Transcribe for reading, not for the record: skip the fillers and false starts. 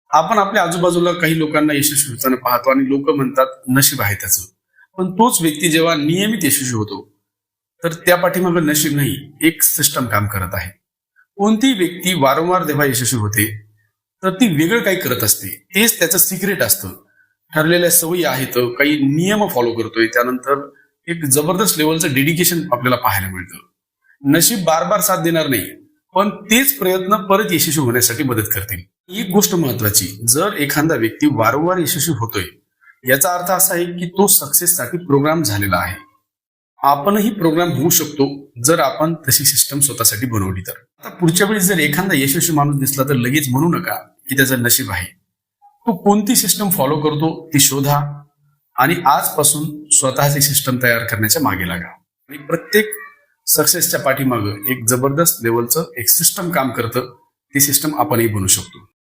आपण आपल्या आजूबाजूला काही लोकांना यशस्वी होताना पाहतो आणि लोक म्हणतात नशीब आहे त्याचं. पण तोच व्यक्ती जेव्हा नियमित यशस्वी होतो, तर त्या पाठीमागे नशीब नाही, एक सिस्टम काम करत आहे. कोणती व्यक्ती वारंवार जेव्हा यशस्वी होते, तर ती वेगळं काही करत असते. तेच त्याचं सिक्रेट असतं. ठरलेल्या सवयी आहेत, काही नियम फॉलो करतोय, त्यानंतर एक जबरदस्त लेवलचं डेडिकेशन आपल्याला पाहायला मिळतं. नशीब बार बार साथ देणार नाही, पण तेच प्रयत्न परत यशस्वी होण्यासाठी मदत करतील. एक गोष्ट महत्वाची, जर एखादा व्यक्ती वारंवार यशस्वी होतोय, याचा अर्थ असा आहे की तो सक्सेससाठी प्रोग्राम झालेला आहे. आपणही प्रोग्राम होऊ शकतो जर आपण तशी सिस्टम स्वतःसाठी बनवली तर. आता पुढच्या वेळी जर एखादा यशस्वी माणूस दिसला तर लगेच म्हणू नका की त्याचं नशीब आहे. तो कोणती सिस्टम फॉलो करतो ती शोधा आणि आजपासून स्वतःची सिस्टम तयार करण्याच्या मागे लागा. आणि प्रत्येक सक्सेसच्या पाठीमागं एक जबरदस्त लेवलचं एक सिस्टम काम करतं. ती सिस्टम आपणही बनवू शकतो.